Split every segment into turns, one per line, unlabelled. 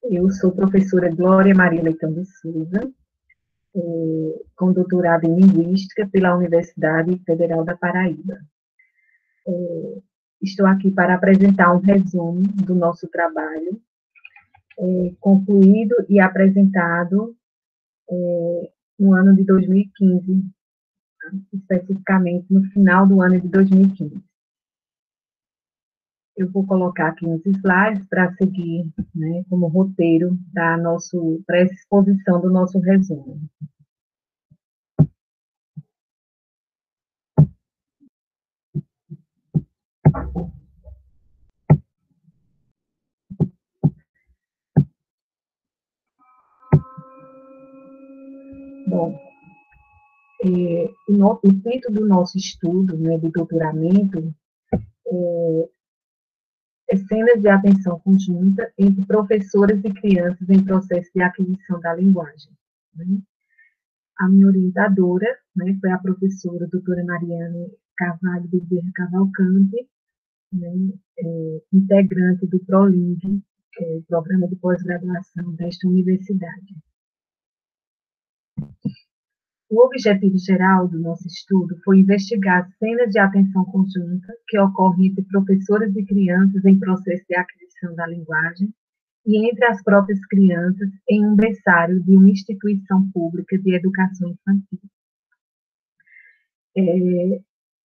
Eu sou professora Glória Maria Leitão de Souza, com doutorado em Linguística pela Universidade Federal da Paraíba. Estou aqui para apresentar um resumo do nosso trabalho, concluído e apresentado no ano de 2015, especificamente no final do ano de 2015. Eu vou colocar aqui uns slides para seguir, né, como roteiro para essa exposição do nosso resumo. Bom, o título do nosso estudo, né, de doutoramento, é Cenas de Atenção Conjunta entre Professoras e Crianças em Processo de Aquisição da Linguagem. Né? A minha orientadora, né, foi a professora doutora Mariane Carvalho Bezerra Cavalcante, né, integrante do ProLing, Programa de Pós-Graduação desta universidade. O objetivo geral do nosso estudo foi investigar cenas de atenção conjunta que ocorrem entre professores e crianças em processo de aquisição da linguagem e entre as próprias crianças em um berçário de uma instituição pública de educação infantil.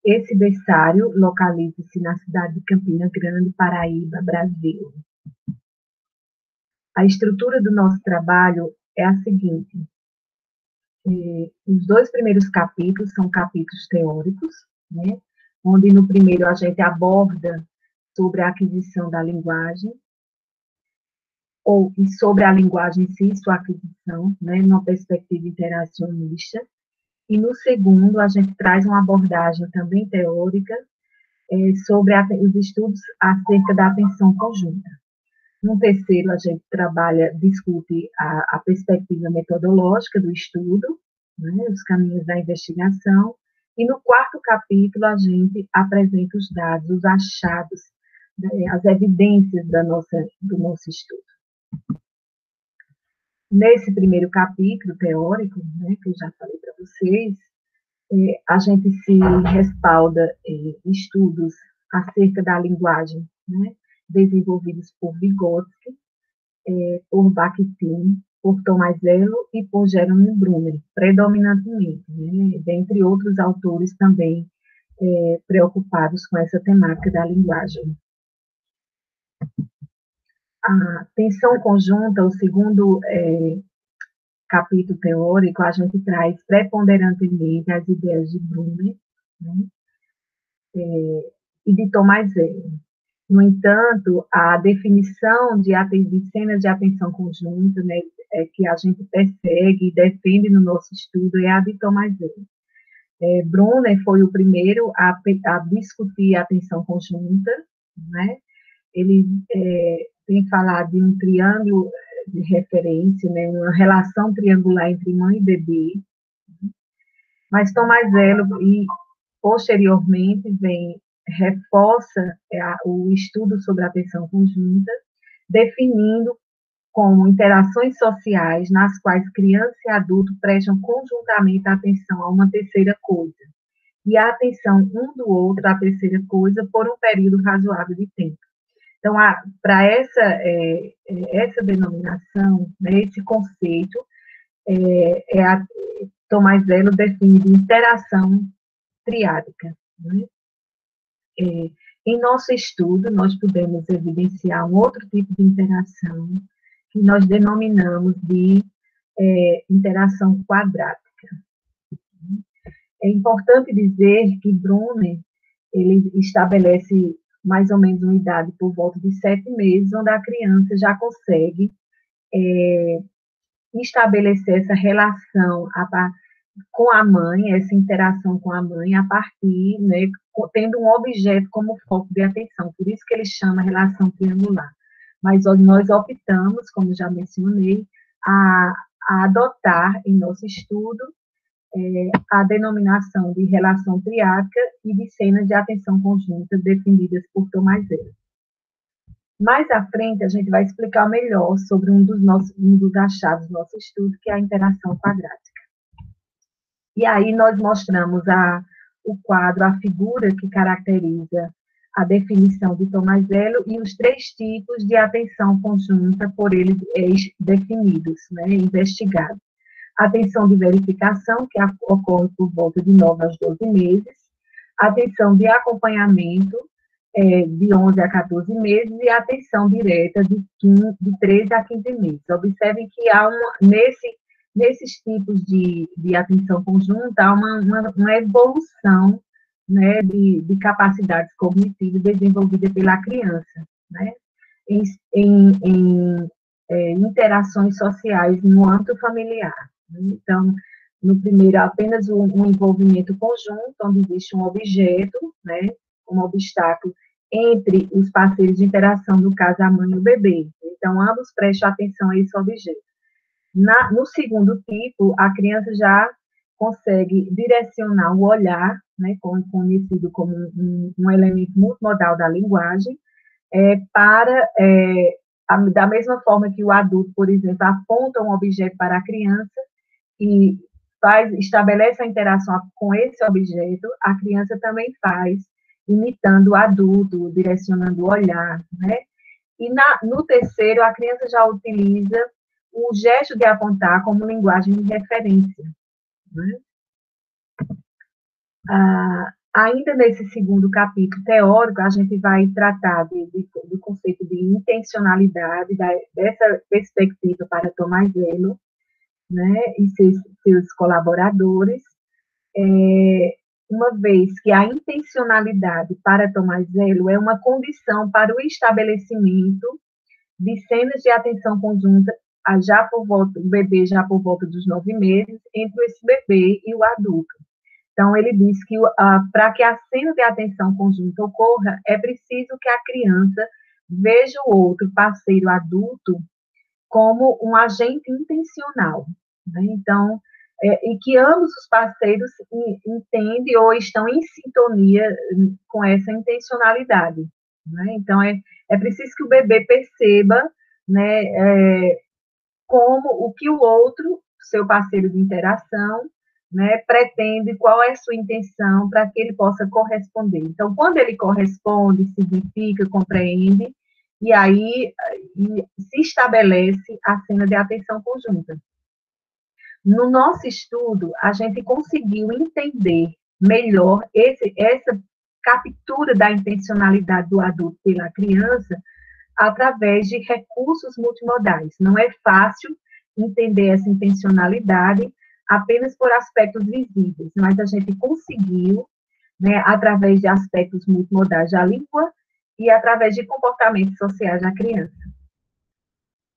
Esse berçário localiza-se na cidade de Campina Grande, Paraíba, Brasil. A estrutura do nosso trabalho é a seguinte: os 2 primeiros capítulos são capítulos teóricos, né, onde no primeiro a gente aborda sobre a aquisição da linguagem, e sobre a linguagem em si, sua aquisição, né, numa perspectiva interacionista, e no segundo a gente traz uma abordagem também teórica sobre os estudos acerca da atenção conjunta. No terceiro, a gente discute a perspectiva metodológica do estudo, né, os caminhos da investigação, e no quarto capítulo a gente apresenta os dados, os achados, as evidências do nosso estudo. Nesse primeiro capítulo teórico, né, que eu já falei para vocês, a gente se respalda em estudos acerca da linguagem, né, desenvolvidos por Vygotsky, por Bakhtin, por Tomazello e por Jerome Brunner, predominantemente, né, dentre outros autores também preocupados com essa temática da linguagem. A tensão conjunta, o segundo capítulo teórico, a gente traz preponderantemente as ideias de Brunner, né, e de Tomazello. No entanto, a definição de cenas de atenção conjunta, né, que a gente persegue e defende no nosso estudo é a de Tomazello. Brunner foi o primeiro a discutir a atenção conjunta, né? Ele tem falado de um triângulo de referência, né, uma relação triangular entre mãe e bebê, mas Tomazello, e posteriormente, reforça o estudo sobre a atenção conjunta, definindo como interações sociais nas quais criança e adulto prestam conjuntamente atenção a uma terceira coisa, e a atenção um do outro à terceira coisa por um período razoável de tempo. Então, para essa denominação, né, esse conceito, Tomazello define de interação triádica. Né? Em nosso estudo, nós pudemos evidenciar um outro tipo de interação que nós denominamos de interação quadrática. É importante dizer que Brunner ele estabelece mais ou menos uma idade por volta de 7 meses, onde a criança já consegue estabelecer essa relação com a mãe, essa interação com a mãe, a partir, né, tendo um objeto como foco de atenção, por isso que ele chama relação triangular. Mas nós optamos, como já mencionei, a adotar em nosso estudo a denominação de relação triádica e de cenas de atenção conjunta definidas por Tomazello. Mais à frente, a gente vai explicar melhor sobre um dos achados do nosso estudo, que é a interação quadrática. E aí nós mostramos o quadro, a figura que caracteriza a definição de Tomazello e os três tipos de atenção conjunta por ele definidos, né, investigados. Atenção de verificação, que ocorre por volta de 9 a 12 meses, atenção de acompanhamento, de 11 a 14 meses, e atenção direta de 13 a 15 meses. Observem que há nesses tipos de atenção conjunta, há uma evolução, né, de capacidades cognitivas desenvolvida pela criança, né, em interações sociais no âmbito familiar. Então, no primeiro, apenas um envolvimento conjunto, onde existe um objeto, né, um obstáculo entre os parceiros de interação, no caso, a mãe e o bebê. Então, ambos prestam atenção a esse objeto. No segundo tipo, a criança já consegue direcionar o olhar, né, conhecido como um elemento multimodal da linguagem, da mesma forma que o adulto, por exemplo, aponta um objeto para a criança e estabelece a interação com esse objeto, a criança também faz, imitando o adulto, direcionando o olhar, né? E no terceiro, a criança já utiliza o gesto de apontar como linguagem de referência, né? Ainda nesse segundo capítulo teórico, a gente vai tratar do conceito de intencionalidade, dessa perspectiva para Tomazello, né, e seus colaboradores, uma vez que a intencionalidade para Tomazello é uma condição para o estabelecimento de cenas de atenção conjunta o bebê já por volta dos 9 meses, entre esse bebê e o adulto. Então, ele diz que para que a cena de atenção conjunta ocorra, é preciso que a criança veja o outro parceiro adulto como um agente intencional, né? Então, e que ambos os parceiros entendem ou estão em sintonia com essa intencionalidade, né? Então, é preciso que o bebê perceba, né, como o que o outro, seu parceiro de interação, né, pretende, qual é a sua intenção para que ele possa corresponder. Então, quando ele corresponde, significa, compreende, e aí se estabelece a cena de atenção conjunta. No nosso estudo, a gente conseguiu entender melhor essa captura da intencionalidade do adulto pela criança através de recursos multimodais. Não é fácil entender essa intencionalidade apenas por aspectos visíveis, mas a gente conseguiu, né, através de aspectos multimodais da língua e através de comportamentos sociais da criança.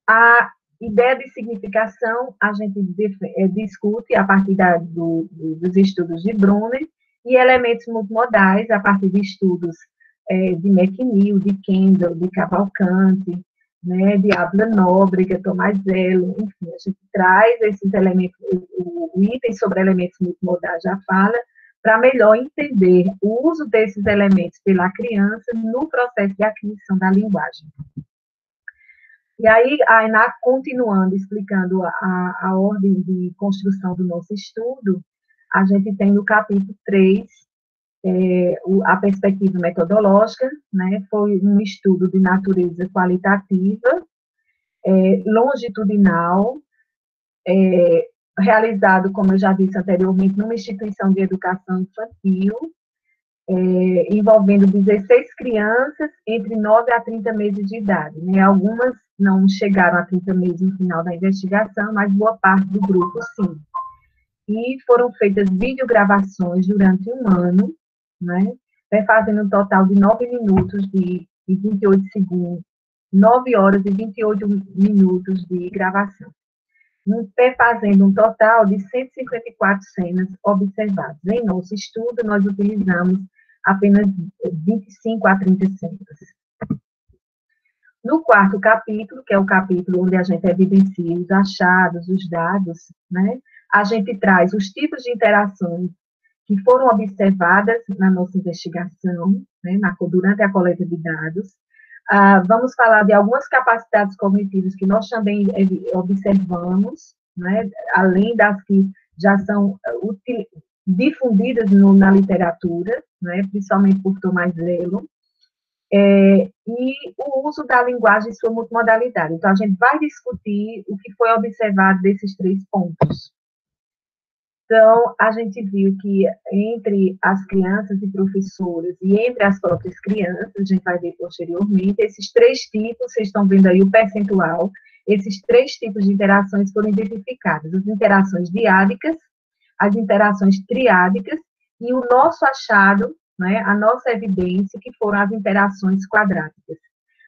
A ideia de significação a gente discute a partir dos estudos de Brunner e elementos multimodais a partir de estudos de McNeil, de Kendall, de Cavalcante, né, de Ávila Nóbrega, Tomazello, enfim, a gente traz esses elementos, o item sobre elementos multimodais já fala, para melhor entender o uso desses elementos pela criança no processo de aquisição da linguagem. E aí, continuando, explicando a ordem de construção do nosso estudo, a gente tem no capítulo 3, a perspectiva metodológica, né, foi um estudo de natureza qualitativa, longitudinal, realizado, como eu já disse anteriormente, numa instituição de educação infantil, envolvendo 16 crianças entre 9 a 30 meses de idade, né? Algumas não chegaram a 30 meses no final da investigação, mas boa parte do grupo, sim. E foram feitas videogravações durante um ano, né, fazendo um total de 9 minutos e 28 segundos, 9 horas e 28 minutos de gravação, fazendo um total de 154 cenas observadas. Em nosso estudo, nós utilizamos apenas 25 a 30 cenas. No quarto capítulo, que é o capítulo onde a gente evidencia os achados, os dados, né, a gente traz os tipos de interações que foram observadas na nossa investigação, né, durante a coleta de dados, Vamos falar de algumas capacidades cognitivas que nós também observamos, né, além das que já são difundidas na literatura, né, principalmente por Tomás Zelo, e o uso da linguagem em sua multimodalidade. Então, a gente vai discutir o que foi observado desses 3 pontos. Então, a gente viu que entre as crianças e professoras e entre as próprias crianças, a gente vai ver posteriormente, esses 3 tipos, vocês estão vendo aí o percentual, esses 3 tipos de interações foram identificadas, as interações diádicas, as interações triádicas e o nosso achado, né, a nossa evidência, que foram as interações quadráticas.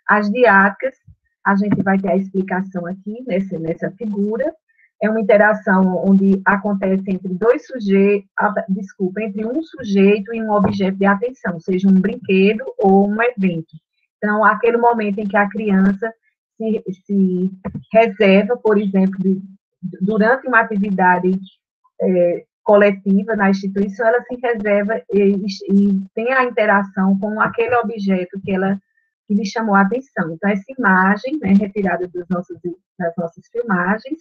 As diádicas, a gente vai ter a explicação aqui nessa figura, é uma interação onde acontece entre entre um sujeito e um objeto de atenção, seja um brinquedo ou um evento. Então, aquele momento em que a criança se reserva, por exemplo, durante uma atividade coletiva na instituição, ela se reserva e tem a interação com aquele objeto que lhe chamou a atenção. Então, essa imagem, né, retirada das nossas filmagens,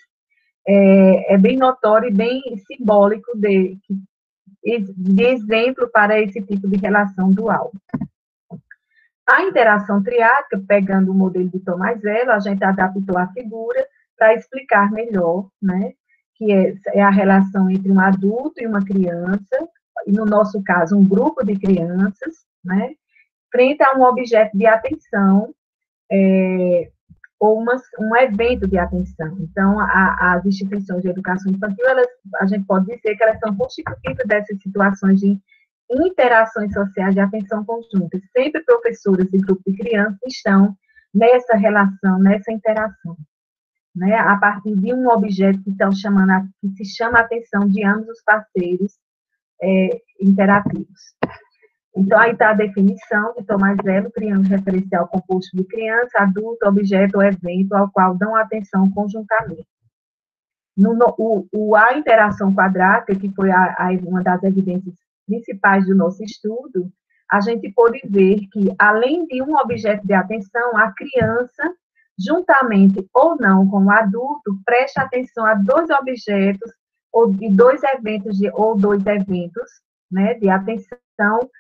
é bem notório e bem simbólico de exemplo para esse tipo de relação dual. A interação triádica, pegando o modelo de Tomás Zelo, a gente adaptou a figura para explicar melhor, né, que é a relação entre um adulto e uma criança, e no nosso caso, um grupo de crianças, né, frente a um objeto de atenção, ou um evento de atenção. Então, as instituições de educação infantil, a gente pode dizer que elas são constitutivas dessas situações de interações sociais de atenção conjunta. Sempre professoras e grupos de crianças estão nessa relação, nessa interação, né, a partir de um objeto que se chama a atenção de ambos os parceiros interativos. Então, aí está a definição de Tomás Zelo, triângulo referencial composto de criança, adulto, objeto ou evento ao qual dão atenção conjuntamente. A interação quadrática, que foi uma das evidências principais do nosso estudo, a gente pôde ver que, além de um objeto de atenção, a criança, juntamente ou não com o adulto, presta atenção a 2 objetos ou 2 eventos, né, de atenção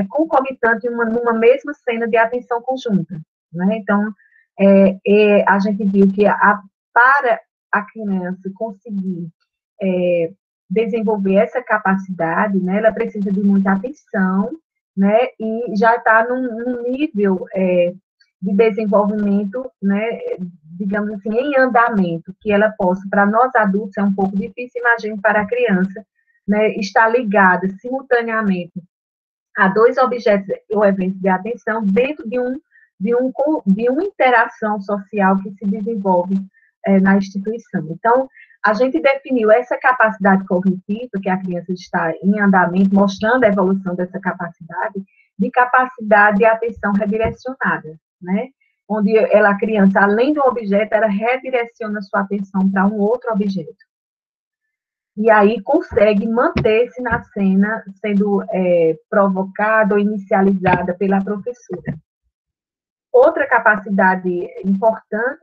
concomitante numa mesma cena de atenção conjunta, né? Então, a gente viu que para a criança conseguir desenvolver essa capacidade, né, ela precisa de muita atenção, né, e já está num nível de desenvolvimento, né, digamos assim, em andamento, que ela possa, para nós adultos é um pouco difícil, imagine para a criança, né, estar ligada simultaneamente a 2 objetos ou eventos de atenção dentro de uma interação social que se desenvolve na instituição. Então, a gente definiu essa capacidade cognitiva, que a criança está em andamento, mostrando a evolução dessa capacidade, de capacidade de atenção redirecionada, né? Onde a criança, além do objeto, ela redireciona sua atenção para um outro objeto. E aí consegue manter-se na cena, sendo provocada ou inicializada pela professora. Outra capacidade importante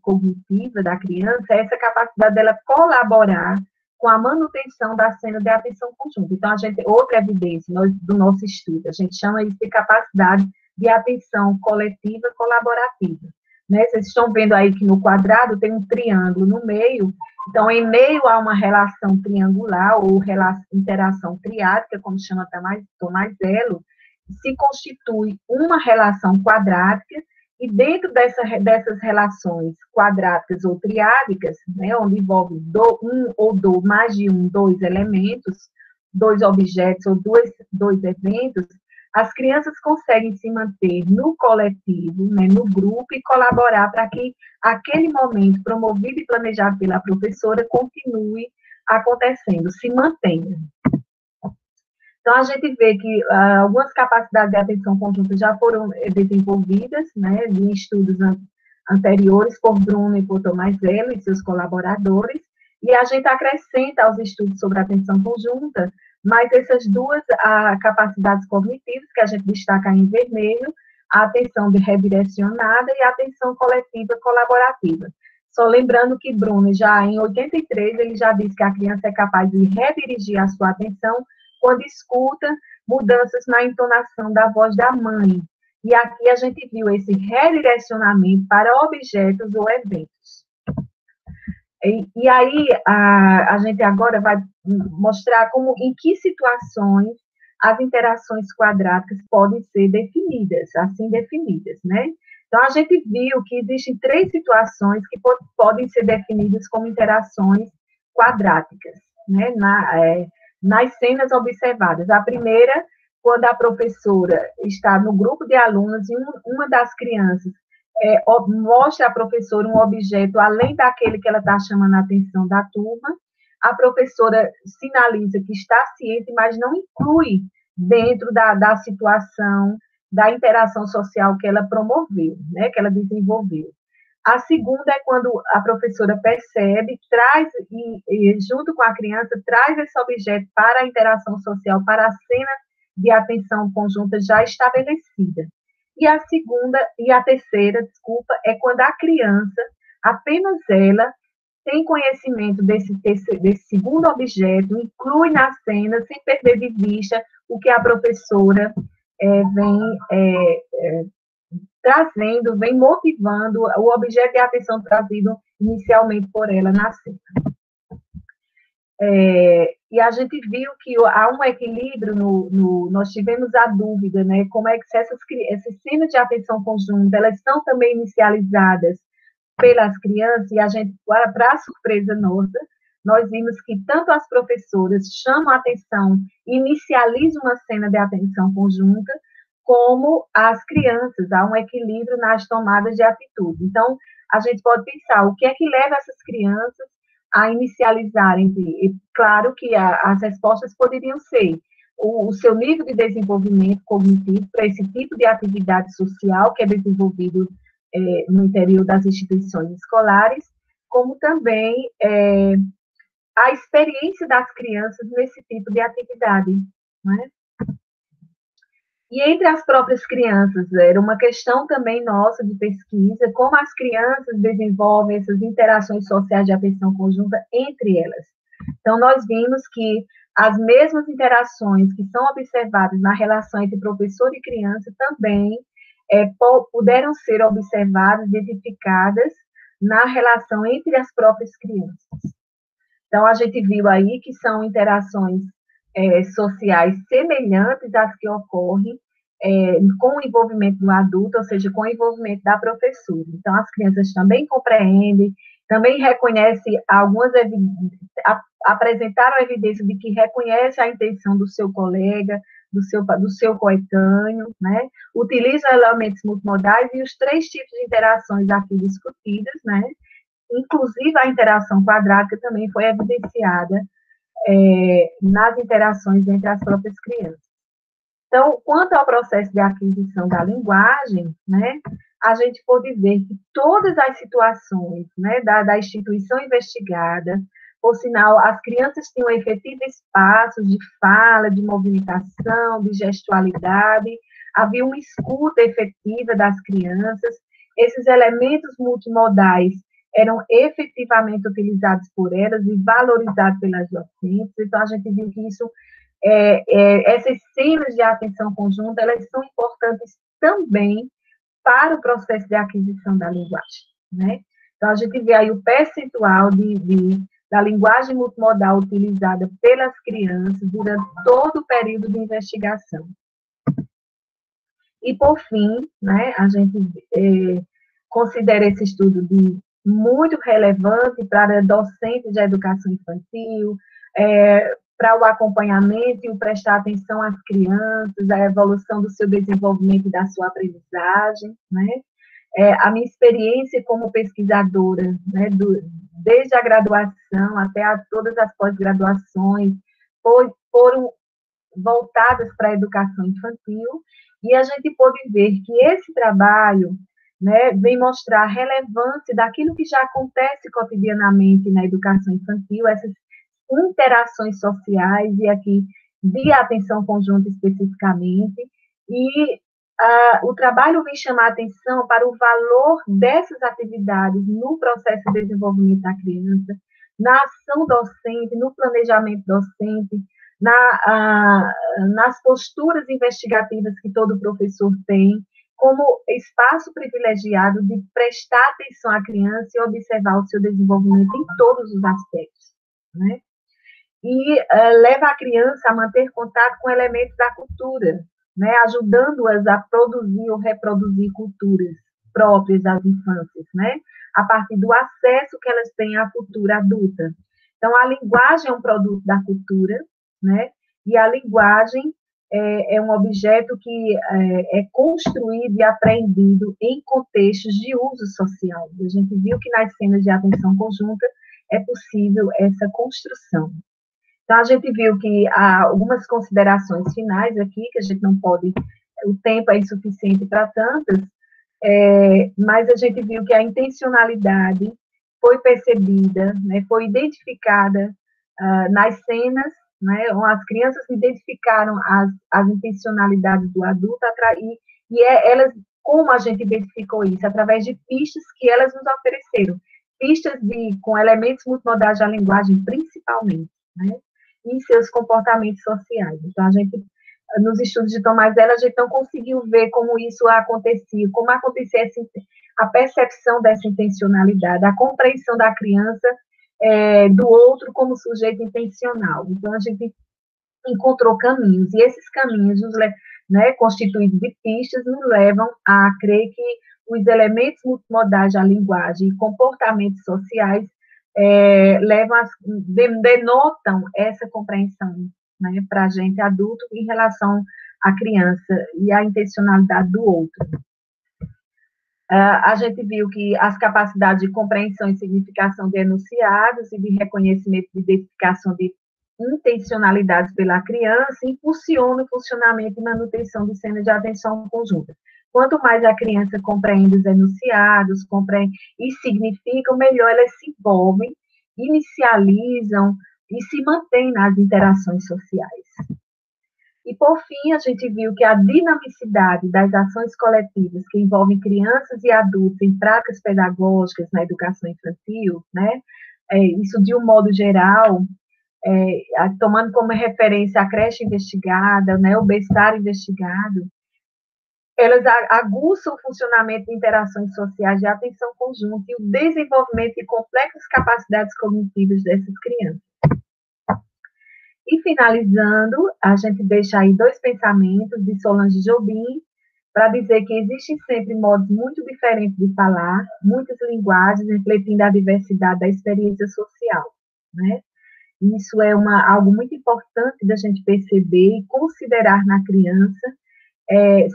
cognitiva da criança é essa capacidade dela colaborar com a manutenção da cena de atenção conjunta. Então, outra evidência do nosso estudo, a gente chama isso de capacidade de atenção coletiva colaborativa. Né? Vocês estão vendo aí que no quadrado tem um triângulo no meio, então, em meio a uma relação triangular, ou interação triádica, como chama Tomás Zelo, se constitui uma relação quadrática, e dentro dessas relações quadráticas ou triádicas, né, onde envolve mais de 2 elementos, 2 objetos ou dois eventos, as crianças conseguem se manter no coletivo, né, no grupo, e colaborar para que aquele momento promovido e planejado pela professora continue acontecendo, se mantenha. Então, a gente vê que algumas capacidades de atenção conjunta já foram desenvolvidas, né, em estudos anteriores por Bruno e por Tomás Zelo e seus colaboradores, e a gente acrescenta aos estudos sobre atenção conjunta, mas essas 2 capacidades cognitivas, que a gente destaca em vermelho, a atenção redirecionada e a atenção coletiva colaborativa. Só lembrando que Bruno, já em 83, ele já disse que a criança é capaz de redirigir a sua atenção quando escuta mudanças na entonação da voz da mãe. E aqui a gente viu esse redirecionamento para objetos ou eventos. E aí, a gente agora vai mostrar em que situações as interações quadráticas podem ser definidas, assim definidas, né? Então, a gente viu que existem 3 situações que podem ser definidas como interações quadráticas, né? Nas cenas observadas. A primeira, quando a professora está no grupo de alunos e uma das crianças mostra à professora um objeto além daquele que ela está chamando a atenção da turma, a professora sinaliza que está ciente, mas não inclui dentro da situação da interação social que ela promoveu, né, que ela desenvolveu. A segunda é quando a professora percebe, traz, e junto com a criança, traz esse objeto para a interação social, para a cena de atenção conjunta já estabelecida. E a segunda, e a terceira, desculpa, é quando a criança, apenas ela, tem conhecimento desse segundo objeto, inclui na cena, sem perder de vista o que a professora vem trazendo, vem motivando o objeto de atenção trazido inicialmente por ela na cena. E a gente viu que há um equilíbrio, nós tivemos a dúvida, né, como é que se essas cenas de atenção conjunta, elas são também inicializadas pelas crianças, e a gente, para a surpresa nossa, nós vimos que tanto as professoras chamam a atenção, inicializam uma cena de atenção conjunta, como as crianças, há um equilíbrio nas tomadas de atitude. Então, a gente pode pensar, o que é que leva essas crianças a inicializarem? E claro que as respostas poderiam ser o seu nível de desenvolvimento cognitivo para esse tipo de atividade social que é desenvolvido no interior das instituições escolares, como também a experiência das crianças nesse tipo de atividade, né? E entre as próprias crianças, era uma questão também nossa de pesquisa, como as crianças desenvolvem essas interações sociais de atenção conjunta entre elas. Então, nós vimos que as mesmas interações que são observadas na relação entre professor e criança também puderam ser observadas, identificadas na relação entre as próprias crianças. Então, a gente viu aí que são interações sociais semelhantes às que ocorrem com o envolvimento do adulto, ou seja, com o envolvimento da professora. Então, as crianças também compreendem, também reconhecem apresentaram evidência de que reconhece a intenção do seu colega, do seu coetâneo, né? Utilizam elementos multimodais e os 3 tipos de interações aqui discutidas, né? Inclusive a interação quadrática também foi evidenciada nas interações entre as próprias crianças. Então, quanto ao processo de aquisição da linguagem, né, a gente pode ver que todas as situações, né, da instituição investigada, por sinal, as crianças tinham efetivo espaço de fala, de movimentação, de gestualidade, havia uma escuta efetiva das crianças, esses elementos multimodais eram efetivamente utilizados por elas e valorizados pelas docentes. Então, a gente viu que isso, essas cenas de atenção conjunta, elas são importantes também para o processo de aquisição da linguagem, né? Então, a gente vê aí o percentual da linguagem multimodal utilizada pelas crianças durante todo o período de investigação. E, por fim, né, a gente considera esse estudo de muito relevante para docentes de educação infantil, para o acompanhamento e o prestar atenção às crianças, a evolução do seu desenvolvimento e da sua aprendizagem, né? A minha experiência como pesquisadora, né, desde a graduação até todas as pós-graduações, foram voltadas para a educação infantil, e a gente pode ver que esse trabalho, né, vem mostrar a relevância daquilo que já acontece cotidianamente na educação infantil, essas interações sociais, e aqui de atenção conjunta especificamente, e O trabalho vem chamar a atenção para o valor dessas atividades no processo de desenvolvimento da criança, na ação docente, no planejamento docente, nas posturas investigativas que todo professor tem, como espaço privilegiado de prestar atenção à criança e observar o seu desenvolvimento em todos os aspectos, né? E leva a criança a manter contato com elementos da cultura, né, ajudando-as a produzir ou reproduzir culturas próprias das infâncias, né, a partir do acesso que elas têm à cultura adulta. Então, a linguagem é um produto da cultura, né, e a linguagem é um objeto que é construído e aprendido em contextos de uso social. A gente viu que nas cenas de atenção conjunta é possível essa construção. Então, a gente viu que há algumas considerações finais aqui, que a gente não pode, o tempo é insuficiente para tantas, mas a gente viu que a intencionalidade foi percebida, né, foi identificada nas cenas, né, as crianças identificaram as intencionalidades do adulto, elas, como a gente identificou isso? Através de pistas que elas nos ofereceram, pistas com elementos multimodais da linguagem, principalmente, né? E seus comportamentos sociais. Então, a gente, nos estudos de Tomás Della, a gente não conseguiu ver como isso acontecia, como acontecia a percepção dessa intencionalidade, a compreensão da criança do outro como sujeito intencional. Então, a gente encontrou caminhos, e esses caminhos, né, constituídos de pistas, nos levam a crer que os elementos multimodais da linguagem e comportamentos sociais denotam essa compreensão, né, para a gente adulto em relação à criança e à intencionalidade do outro. A gente viu que as capacidades de compreensão e significação de enunciados e de reconhecimento de identificação de intencionalidades pela criança impulsionam o funcionamento e manutenção de cenas de atenção conjunta. Quanto mais a criança compreende os enunciados, compreende e significam, melhor elas se envolvem, inicializam e se mantêm nas interações sociais. E, por fim, a gente viu que a dinamicidade das ações coletivas que envolvem crianças e adultos em práticas pedagógicas na educação infantil, né, isso de um modo geral, tomando como referência a creche investigada, né, o berçário investigado, elas aguçam o funcionamento de interações sociais de atenção conjunta e o desenvolvimento de complexas capacidades cognitivas dessas crianças. E, finalizando, a gente deixa aí 2 pensamentos de Solange Jobim, para dizer que existem sempre modos muito diferentes de falar, muitas linguagens, refletindo a diversidade da experiência social, né? Isso é algo muito importante da gente perceber e considerar na criança,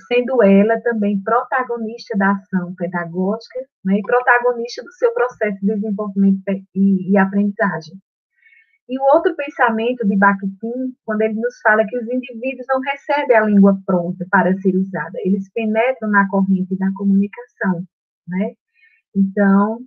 sendo ela também protagonista da ação pedagógica, né, e protagonista do seu processo de desenvolvimento e aprendizagem. E o outro pensamento de Bakhtin, quando ele nos fala que os indivíduos não recebem a língua pronta para ser usada, eles penetram na corrente da comunicação, né? Então,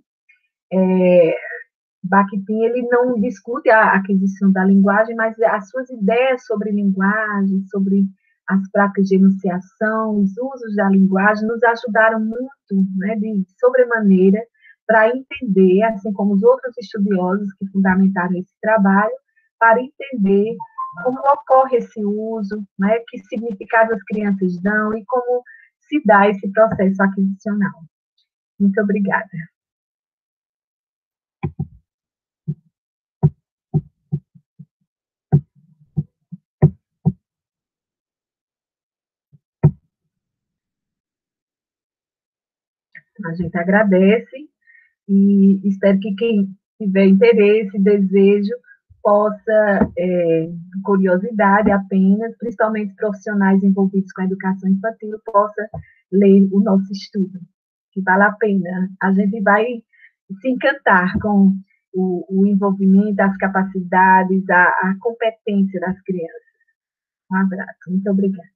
Bakhtin, ele não discute a aquisição da linguagem, mas as suas ideias sobre linguagem, sobre as práticas de enunciação, os usos da linguagem, nos ajudaram muito, né, de sobremaneira, para entender, assim como os outros estudiosos que fundamentaram esse trabalho, para entender como ocorre esse uso, né, que significado as crianças dão e como se dá esse processo aquisicional. Muito obrigada. A gente agradece e espero que quem tiver interesse, desejo, possa, curiosidade apenas, principalmente profissionais envolvidos com a educação infantil, possa ler o nosso estudo, que vale a pena. A gente vai se encantar com o envolvimento, as capacidades, a competência das crianças. Um abraço, muito obrigada.